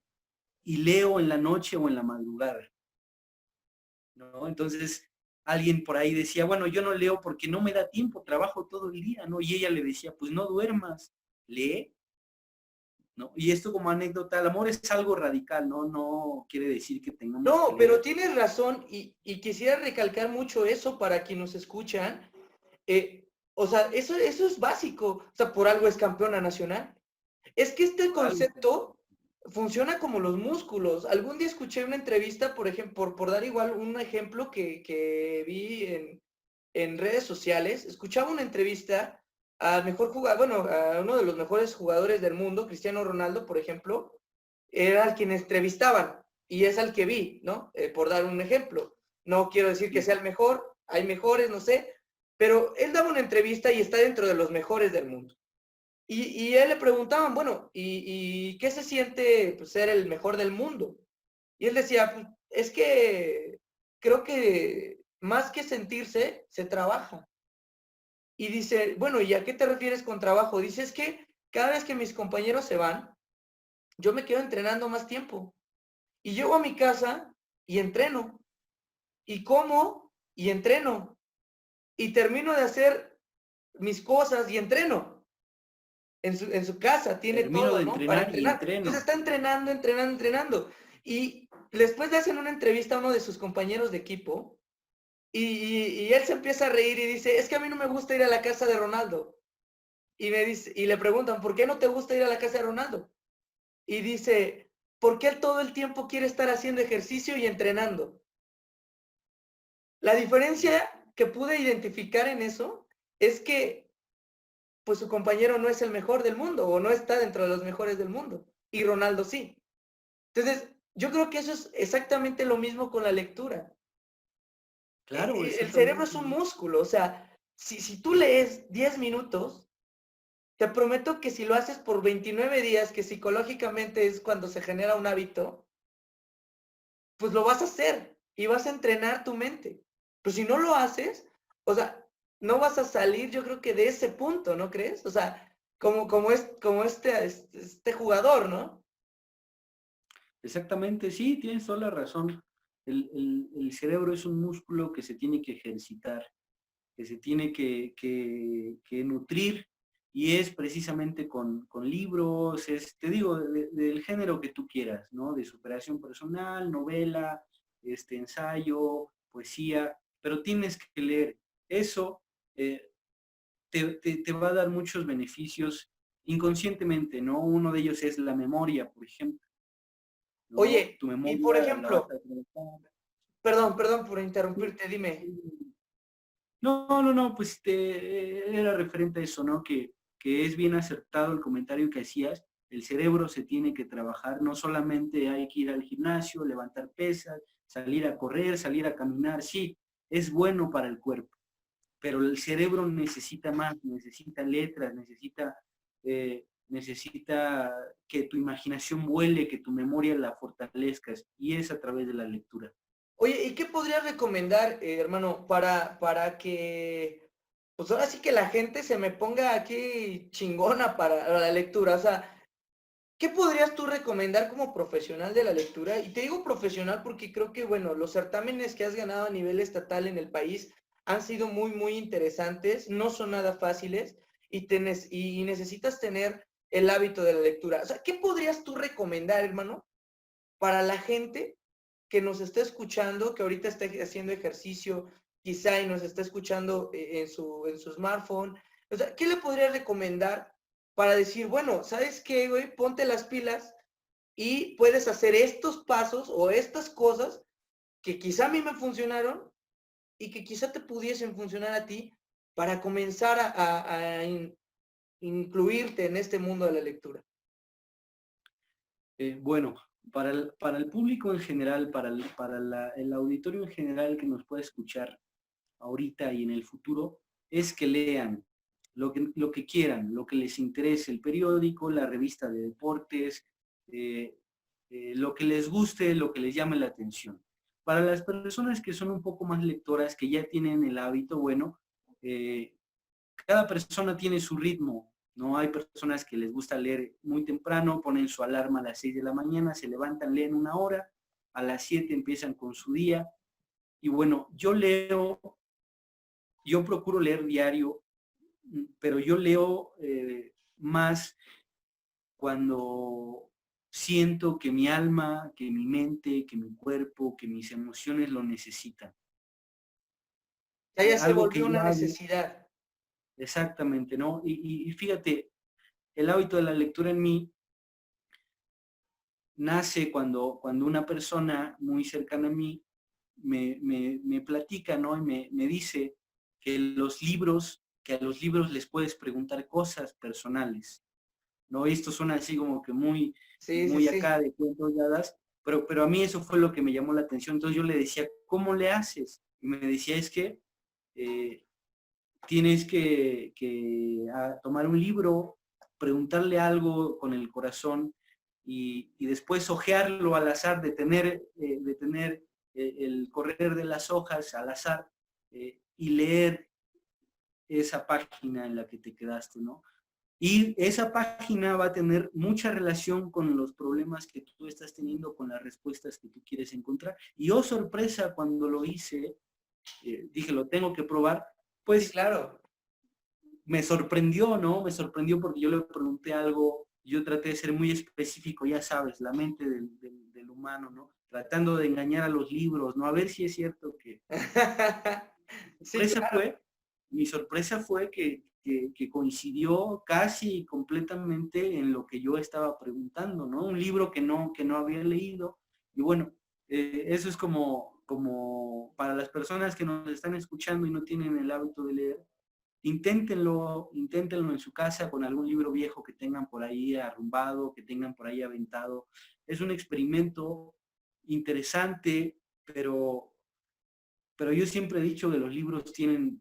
Speaker 2: y leo en la noche o en la madrugada, ¿no? Entonces, alguien por ahí decía, bueno, yo no leo porque no me da tiempo, trabajo todo el día, ¿no? Y ella le decía, pues no duermas, lee, ¿no? Y esto como anécdota, el amor es algo radical, ¿no? No quiere decir que tengamos que
Speaker 1: No, pero
Speaker 2: leer.
Speaker 1: tienes razón y quisiera recalcar mucho eso para quienes nos escuchan. O sea, eso es básico. O sea, por algo es campeona nacional. Es que este
Speaker 2: Por algo.
Speaker 1: concepto funciona como los músculos. Algún día escuché una entrevista, por ejemplo, por dar igual un ejemplo que vi en redes sociales, escuchaba una entrevista al mejor jugador, bueno, a uno de los mejores jugadores del mundo, Cristiano Ronaldo, por ejemplo, era al quien entrevistaban y es al que vi, ¿no? Por dar un ejemplo. No quiero decir que sea el mejor, hay mejores, no sé, pero él daba una entrevista y está dentro de los mejores del mundo. Y él le preguntaban, bueno, ¿y qué se siente pues, ser el mejor del mundo? Y él decía, pues, es que creo que más que sentirse, se trabaja. Y dice, bueno, ¿y a qué te refieres con trabajo? Dice, es que cada vez que mis compañeros se van, yo me quedo entrenando más tiempo. Y llego a mi casa y entreno. Y como y entreno. Y termino de hacer mis cosas y entreno. En su casa tiene
Speaker 2: Termino
Speaker 1: todo,
Speaker 2: de
Speaker 1: ¿no? Para
Speaker 2: entrenar y
Speaker 1: entrenar. Entonces
Speaker 2: entreno.
Speaker 1: está entrenando, entrenando, entrenando. Y después le hacen una entrevista a uno de sus compañeros de equipo y él se empieza a reír y dice, es que a mí no me gusta ir a la casa de Ronaldo. Y le preguntan, ¿por qué no te gusta ir a la casa de Ronaldo? Y dice, porque él todo el tiempo quiere estar haciendo ejercicio y entrenando. La diferencia que pude identificar en eso es que pues su compañero no es el mejor del mundo o no está dentro de los mejores del mundo y Ronaldo sí. Entonces, yo creo que eso es exactamente lo mismo con la lectura.
Speaker 2: Claro,
Speaker 1: El cerebro
Speaker 2: exactamente.
Speaker 1: es un músculo, o sea, si tú lees 10 minutos, te prometo que si lo haces por 29 días, que psicológicamente es cuando se genera un hábito, pues lo vas a hacer y vas a entrenar tu mente. Pero si no lo haces, o sea, no vas a salir, yo creo que de ese punto, ¿no crees? O sea, como este jugador, ¿no?
Speaker 2: Exactamente, sí, tienes toda la razón. El cerebro es un músculo que se tiene que ejercitar, que se tiene que nutrir y es precisamente con libros, te digo, del género que tú quieras, ¿no? De superación personal, novela, ensayo, poesía, pero tienes que leer. Eso eh, te va a dar muchos beneficios inconscientemente, ¿no? Uno de ellos es la memoria, por ejemplo, ¿no?
Speaker 1: Oye,
Speaker 2: Tu
Speaker 1: y por
Speaker 2: memoria la vas
Speaker 1: ejemplo,
Speaker 2: a trabajar.
Speaker 1: perdón por interrumpirte, dime.
Speaker 2: No, pues era referente a eso, ¿no? Que es bien acertado el comentario que hacías. El cerebro se tiene que trabajar, no solamente hay que ir al gimnasio, levantar pesas, salir a correr, salir a caminar, sí, es bueno para el cuerpo, pero el cerebro necesita más, necesita letras, necesita que tu imaginación vuele, que tu memoria la fortalezcas, y es a través de la lectura.
Speaker 1: Oye, ¿y qué podrías recomendar, hermano, para que, pues ahora sí que la gente se me ponga aquí chingona para la lectura? O sea, ¿qué podrías tú recomendar como profesional de la lectura? Y te digo profesional porque creo que, bueno, los certámenes que has ganado a nivel estatal en el país han sido muy, muy interesantes, no son nada fáciles y necesitas tener el hábito de la lectura. O sea, ¿qué podrías tú recomendar, hermano, para la gente que nos está escuchando, que ahorita está haciendo ejercicio, quizá y nos está escuchando en su smartphone? O sea, ¿qué le podría recomendar para decir, bueno, ¿sabes qué, güey? Ponte las pilas y puedes hacer estos pasos o estas cosas que quizá a mí me funcionaron y que quizá te pudiesen funcionar a ti para comenzar a incluirte en este mundo de la lectura.
Speaker 2: Bueno, para el público en general, el auditorio en general que nos puede escuchar ahorita y en el futuro, es que lean lo que quieran, lo que les interese, el periódico, la revista de deportes, eh, lo que les guste, lo que les llame la atención. Para las personas que son un poco más lectoras, que ya tienen el hábito, bueno, eh, cada persona tiene su ritmo, ¿no? Hay personas que les gusta leer muy temprano, ponen su alarma a las 6 de la mañana, se levantan, leen una hora, a las 7 empiezan con su día. Y bueno, yo procuro leer diario, pero yo leo más cuando siento que mi alma, que mi mente, que mi cuerpo, que mis emociones lo necesitan.
Speaker 1: Ya se
Speaker 2: Algo que
Speaker 1: volvió
Speaker 2: yo
Speaker 1: una
Speaker 2: hago
Speaker 1: necesidad.
Speaker 2: exactamente, ¿no? Y fíjate, el hábito de la lectura en mí nace cuando una persona muy cercana a mí me platica, ¿no? Y me dice que a los libros les puedes preguntar cosas personales, ¿no? Y esto suena así como que
Speaker 1: Sí, sí,
Speaker 2: muy
Speaker 1: sí.
Speaker 2: acá de cuentos de hadas, pero a mí eso fue lo que me llamó la atención. Entonces yo le decía, ¿cómo le haces? Y me decía, es que eh, tienes que tomar un libro, preguntarle algo con el corazón y después hojearlo al azar, detener el correr de las hojas al azar y leer esa página en la que te quedaste, ¿no? Y esa página va a tener mucha relación con los problemas que tú estás teniendo, con las respuestas que tú quieres encontrar. Y oh, sorpresa, cuando lo hice, dije, lo tengo que probar,
Speaker 1: Sí,
Speaker 2: pues
Speaker 1: claro.
Speaker 2: me sorprendió, ¿no? Me sorprendió porque yo le pregunté algo, yo traté de ser muy específico, ya sabes, la mente del humano, ¿no? Tratando de engañar a los libros, ¿no? A ver si es cierto que...
Speaker 1: Sí,
Speaker 2: Sorpresa
Speaker 1: claro.
Speaker 2: fue, mi sorpresa fue que coincidió casi completamente en lo que yo estaba preguntando, ¿no? Un libro que no había leído. Y bueno, eso es como para las personas que nos están escuchando y no tienen el hábito de leer, inténtenlo en su casa con algún libro viejo que tengan por ahí arrumbado, que tengan por ahí aventado. Es un experimento interesante, pero yo siempre he dicho que los libros tienen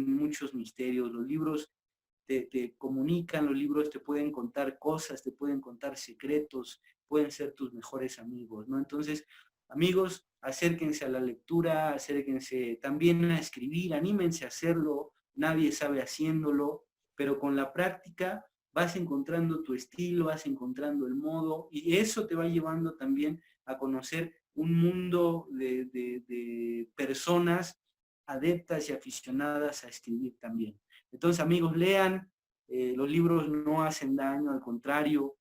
Speaker 2: muchos misterios. Los libros te comunican, los libros te pueden contar cosas, te pueden contar secretos, pueden ser tus mejores amigos, ¿no? Entonces, amigos, acérquense a la lectura, acérquense también a escribir, anímense a hacerlo, nadie sabe haciéndolo, pero con la práctica vas encontrando tu estilo, vas encontrando el modo, y eso te va llevando también a conocer un mundo de personas adeptas y aficionadas a escribir también. Entonces, amigos, lean, los libros no hacen daño, al contrario,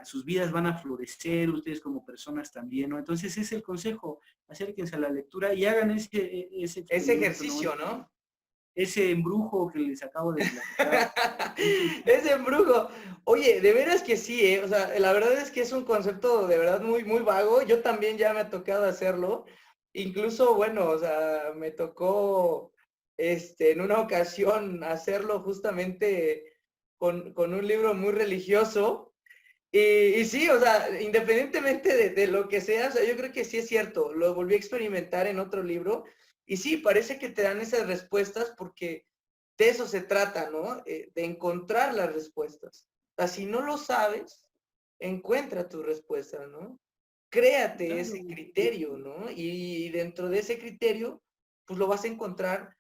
Speaker 2: sus vidas van a florecer, ustedes como personas también, ¿no? Entonces, ese es el consejo, acérquense a la lectura y hagan ese
Speaker 1: ejercicio, ¿no?
Speaker 2: Ese embrujo que les acabo de platicar.
Speaker 1: Ese embrujo. Oye, de veras que sí, ¿eh? O sea, la verdad es que es un concepto de verdad muy, muy vago. Yo también ya me ha tocado hacerlo. Incluso, bueno, o sea, me tocó en una ocasión hacerlo justamente con un libro muy religioso. Y sí, o sea, independientemente de lo que sea, o sea, yo creo que sí es cierto. Lo volví a experimentar en otro libro. Y sí, parece que te dan esas respuestas porque de eso se trata, ¿no? De encontrar las respuestas. O sea, si no lo sabes, encuentra tu respuesta, ¿no? Créate
Speaker 2: Claro.
Speaker 1: ese criterio, ¿no? Y dentro de ese criterio, pues lo vas a encontrar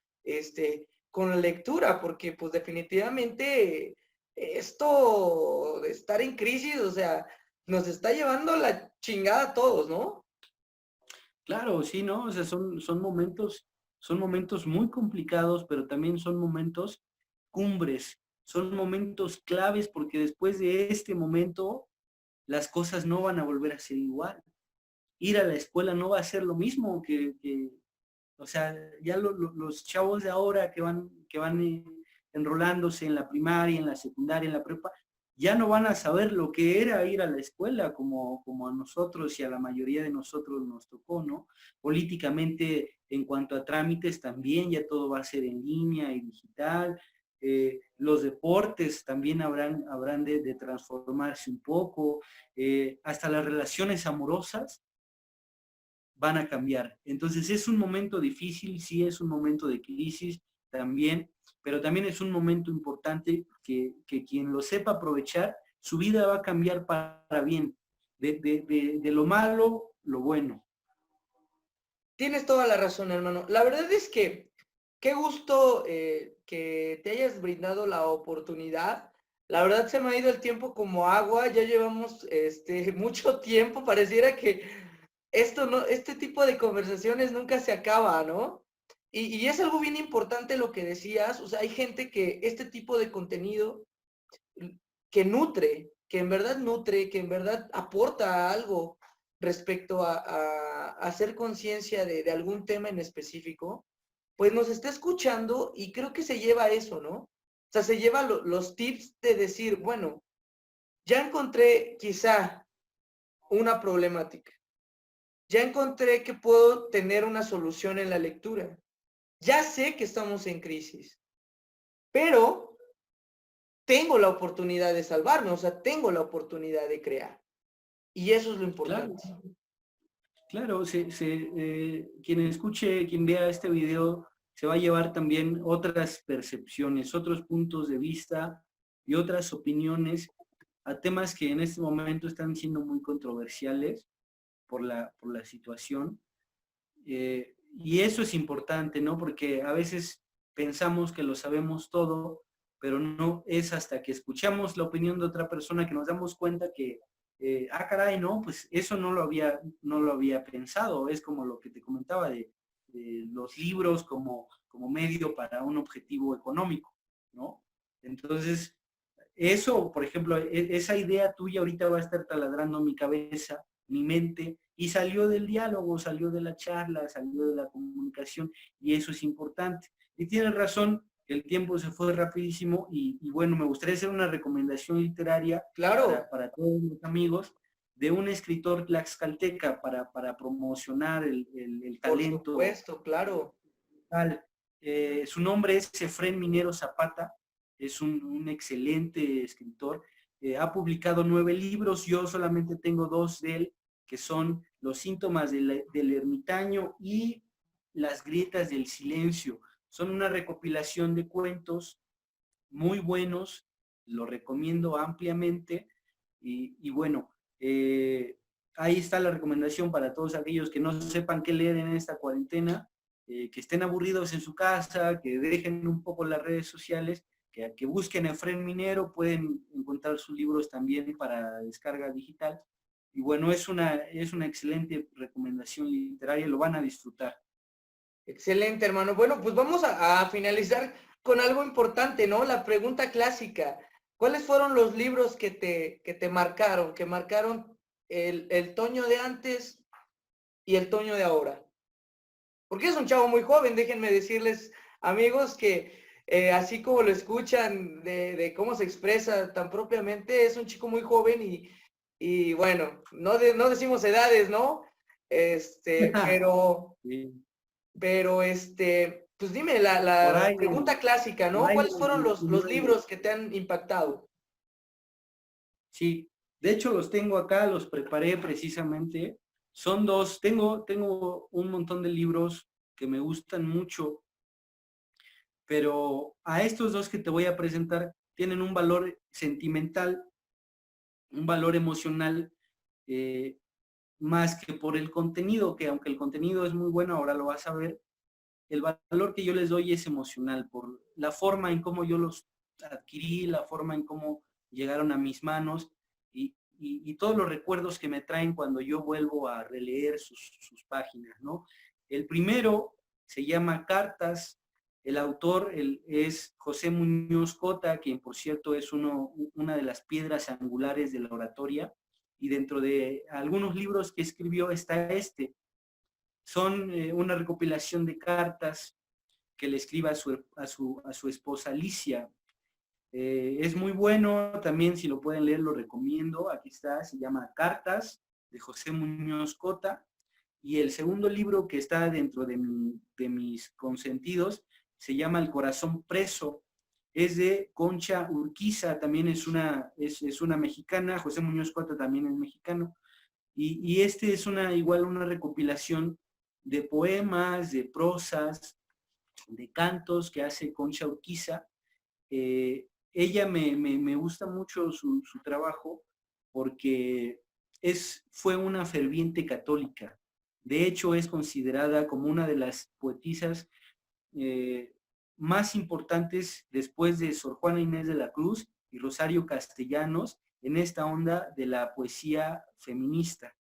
Speaker 1: con la lectura, porque pues definitivamente esto de estar en crisis, o sea, nos está llevando la chingada a todos, ¿no?
Speaker 2: Claro, sí, ¿no? O sea, son momentos muy complicados, pero también son momentos cumbres, son momentos claves porque después de este momento las cosas no van a volver a ser igual. Ir a la escuela no va a ser lo mismo o sea, ya los chavos de ahora que van enrolándose en la primaria, en la secundaria, en la prepa, ya no van a saber lo que era ir a la escuela como a nosotros y a la mayoría de nosotros nos tocó, ¿no? Políticamente, en cuanto a trámites, también ya todo va a ser en línea y digital. Los deportes también habrán de transformarse un poco. Hasta las relaciones amorosas van a cambiar. Entonces es un momento difícil, sí es un momento de crisis también, pero también es un momento importante que quien lo sepa aprovechar, su vida va a cambiar para bien. De lo malo, lo bueno.
Speaker 1: Tienes toda la razón, hermano. La verdad es que qué gusto que te hayas brindado la oportunidad. La verdad se me ha ido el tiempo como agua. Ya llevamos mucho tiempo. Pareciera que esto no, este tipo de conversaciones nunca se acaba, ¿no? Y es algo bien importante lo que decías. O sea, hay gente que este tipo de contenido que nutre, que en verdad nutre, que en verdad aporta algo respecto a hacer conciencia de algún tema en específico, pues nos está escuchando y creo que se lleva eso, ¿no? O sea, se lleva los tips de decir, bueno, ya encontré quizá una problemática, ya encontré que puedo tener una solución en la lectura, ya sé que estamos en crisis, pero tengo la oportunidad de salvarme, o sea, tengo la oportunidad de crear. Y eso es lo
Speaker 2: Claro,
Speaker 1: importante.
Speaker 2: claro, quien escuche, quien vea este video, se va a llevar también otras percepciones, otros puntos de vista y otras opiniones a temas que en este momento están siendo muy controversiales por la situación. Y eso es importante, ¿no? Porque a veces pensamos que lo sabemos todo, pero no es hasta que escuchamos la opinión de otra persona que nos damos cuenta que, caray, no, pues eso no lo había pensado. Es como lo que te comentaba de los libros como medio para un objetivo económico, ¿no? Entonces, eso, por ejemplo, esa idea tuya ahorita va a estar taladrando mi cabeza, mi mente, y salió del diálogo, salió de la charla, salió de la comunicación, y eso es importante. Y tienes razón, el tiempo se fue rapidísimo, y bueno, me gustaría hacer una recomendación literaria
Speaker 1: Claro,
Speaker 2: para todos los amigos de un escritor tlaxcalteca para promocionar el
Speaker 1: Por
Speaker 2: talento.
Speaker 1: supuesto, claro.
Speaker 2: Su nombre es Efrén Minero Zapata, es un excelente escritor. Ha publicado 9 libros, yo solamente tengo 2 de él, que son Los síntomas del ermitaño y Las grietas del silencio. Son una recopilación de cuentos muy buenos, lo recomiendo ampliamente y bueno, ahí está la recomendación para todos aquellos que no sepan qué leer en esta cuarentena, que estén aburridos en su casa, que dejen un poco las redes sociales, que busquen a Efrén Minero, pueden encontrar sus libros también para descarga digital. Y bueno, es una excelente recomendación literaria, lo van a disfrutar.
Speaker 1: Excelente, hermano. Bueno, pues vamos a finalizar con algo importante, ¿no? La pregunta clásica. ¿Cuáles fueron los libros que te marcaron, que marcaron el Toño de antes y el Toño de ahora? Porque es un chavo muy joven, déjenme decirles, amigos, que así como lo escuchan de cómo se expresa tan propiamente, es un chico muy joven y bueno, no decimos edades, ¿no? Pero...
Speaker 2: Sí.
Speaker 1: Pero, pues dime
Speaker 2: Por
Speaker 1: la
Speaker 2: ahí,
Speaker 1: pregunta clásica,
Speaker 2: por
Speaker 1: ¿no?
Speaker 2: ahí,
Speaker 1: ¿Cuáles fueron los libros que te han impactado?
Speaker 2: sí, de hecho los tengo acá, los preparé precisamente. Son 2, tengo un montón de libros que me gustan mucho, pero a estos 2 que te voy a presentar tienen un valor sentimental, un valor emocional, eh, más que por el contenido, que aunque el contenido es muy bueno, ahora lo vas a ver, el valor que yo les doy es emocional, por la forma en cómo yo los adquirí, la forma en cómo llegaron a mis manos y todos los recuerdos que me traen cuando yo vuelvo a releer sus páginas, ¿no? El primero se llama Cartas, el autor es José Muñoz Cota, quien por cierto es una de las piedras angulares de la oratoria, y dentro de algunos libros que escribió está son una recopilación de cartas que le escribe a su esposa Alicia. Es muy bueno, también si lo pueden leer lo recomiendo. Aquí está, se llama Cartas de José Muñoz Cota. Y el segundo libro que está dentro de mis consentidos se llama El corazón preso. Es de Concha Urquiza, también es una mexicana. José Muñoz Cota también es mexicano. Y este es igual una recopilación de poemas, de prosas, de cantos que hace Concha Urquiza. Ella me gusta mucho su trabajo porque fue una ferviente católica. De hecho, es considerada como una de las poetisas más importantes después de Sor Juana Inés de la Cruz y Rosario Castellanos en esta onda de la poesía feminista.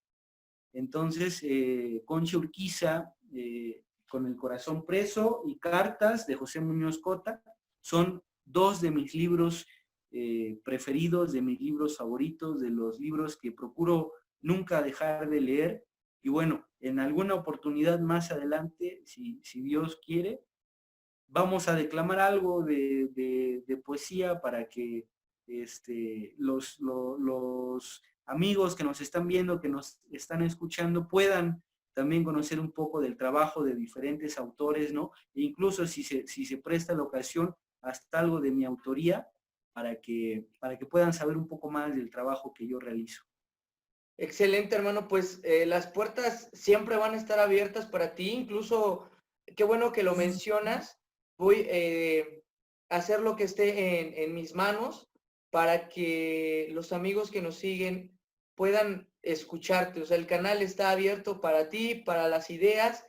Speaker 2: Entonces, Concha Urquiza, con El corazón preso y Cartas de José Muñoz Cota, son 2 de mis libros preferidos, de mis libros favoritos, de los libros que procuro nunca dejar de leer. Y bueno, en alguna oportunidad más adelante, si Dios quiere, vamos a declamar algo de poesía para que los amigos que nos están viendo, que nos están escuchando, puedan también conocer un poco del trabajo de diferentes autores, ¿no? E incluso si se presta la ocasión, hasta algo de mi autoría, para que puedan saber un poco más del trabajo que yo realizo.
Speaker 1: Excelente, hermano. Pues las puertas siempre van a estar abiertas para ti. Incluso, qué bueno que lo mencionas. Voy a hacer lo que esté en mis manos para que los amigos que nos siguen puedan escucharte. O sea, el canal está abierto para ti, para las ideas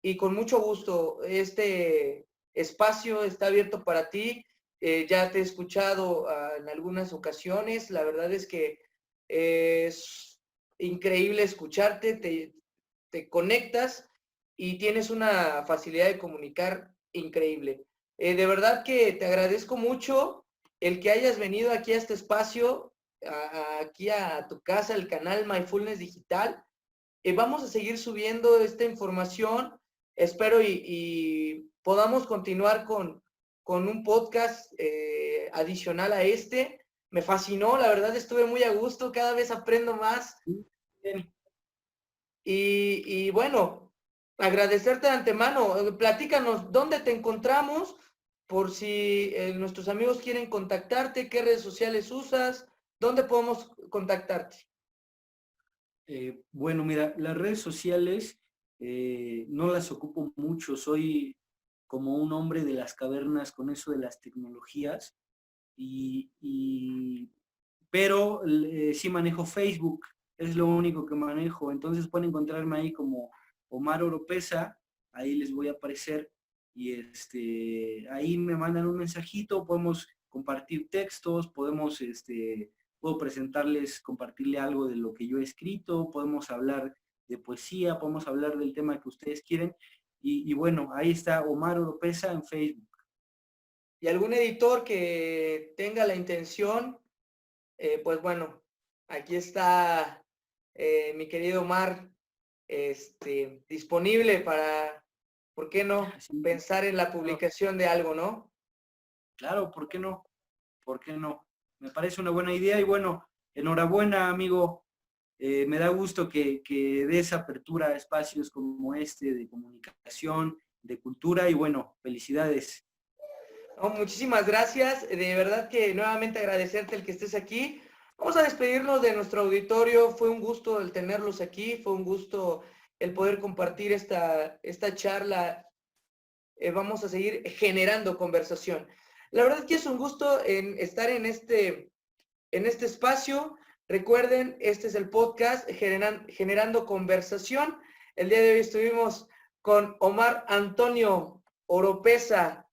Speaker 1: y con mucho gusto. Este espacio está abierto para ti. Ya te he escuchado en algunas ocasiones. La verdad es que es increíble escucharte, te conectas y tienes una facilidad de comunicar increíble. De verdad que te agradezco mucho el que hayas venido aquí a este espacio, aquí a tu casa, el canal Mindfulness Digital. Vamos a seguir subiendo esta información. Espero y podamos continuar con un podcast adicional a este. Me fascinó, la verdad estuve muy a gusto, cada vez aprendo más
Speaker 2: Bien.
Speaker 1: Y bueno, agradecerte de antemano. Platícanos dónde te encontramos, por si nuestros amigos quieren contactarte, qué redes sociales usas, dónde podemos contactarte.
Speaker 2: Bueno, mira, las redes sociales no las ocupo mucho, soy como un hombre de las cavernas con eso de las tecnologías, pero sí manejo Facebook, es lo único que manejo, entonces pueden encontrarme ahí como Omar Oropesa, ahí les voy a aparecer y ahí me mandan un mensajito, podemos compartir textos, puedo presentarles, compartirle algo de lo que yo he escrito, podemos hablar de poesía, podemos hablar del tema que ustedes quieren y bueno, ahí está Omar Oropesa en Facebook.
Speaker 1: Y algún editor que tenga la intención, pues bueno, aquí está mi querido Omar, disponible para, ¿por qué no?
Speaker 2: Así,
Speaker 1: Pensar en la
Speaker 2: claro,
Speaker 1: publicación de algo, ¿no?
Speaker 2: claro, ¿por qué no? ¿Por qué no? Me parece una buena idea y bueno, enhorabuena, amigo. Me da gusto que des apertura a espacios como este de comunicación, de cultura y bueno, felicidades.
Speaker 1: No, muchísimas gracias. De verdad que nuevamente agradecerte el que estés aquí. Vamos a despedirnos de nuestro auditorio. Fue un gusto el tenerlos aquí. Fue un gusto el poder compartir esta charla. Vamos a seguir generando conversación. La verdad que es un gusto estar en este espacio. Recuerden, este es el podcast Generando Conversación. El día de hoy estuvimos con Omar Antonio Oropesa,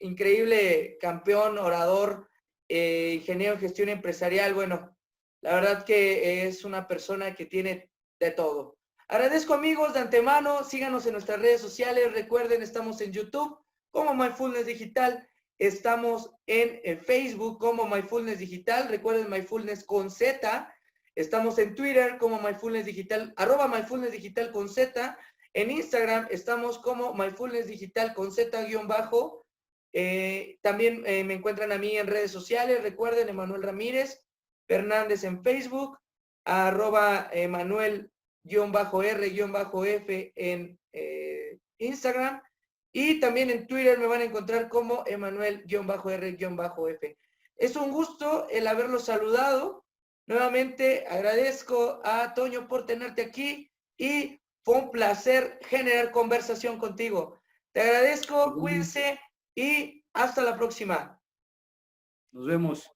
Speaker 1: increíble campeón, orador, ingeniero en gestión empresarial. Bueno, la verdad que es una persona que tiene de todo. Agradezco, amigos, de antemano, síganos en nuestras redes sociales. Recuerden, estamos en YouTube como Mindfulness Digital, estamos en Facebook como Mindfulness Digital. Recuerden, Mindfulness con Z. Estamos en Twitter como Mindfulness Digital, @Mindfulness Digital con Z. En Instagram estamos como Mindfulness Digital con Z _ también me encuentran a mí en redes sociales. Recuerden, Emanuel Ramírez Fernández en Facebook, @Emanuel_R_F en Instagram, y también en Twitter me van a encontrar como Emanuel_R_F. Es un gusto el haberlos saludado. Nuevamente agradezco a Toño por tenerte aquí y fue un placer generar conversación contigo. Te agradezco, cuídense y hasta la próxima.
Speaker 2: Nos vemos.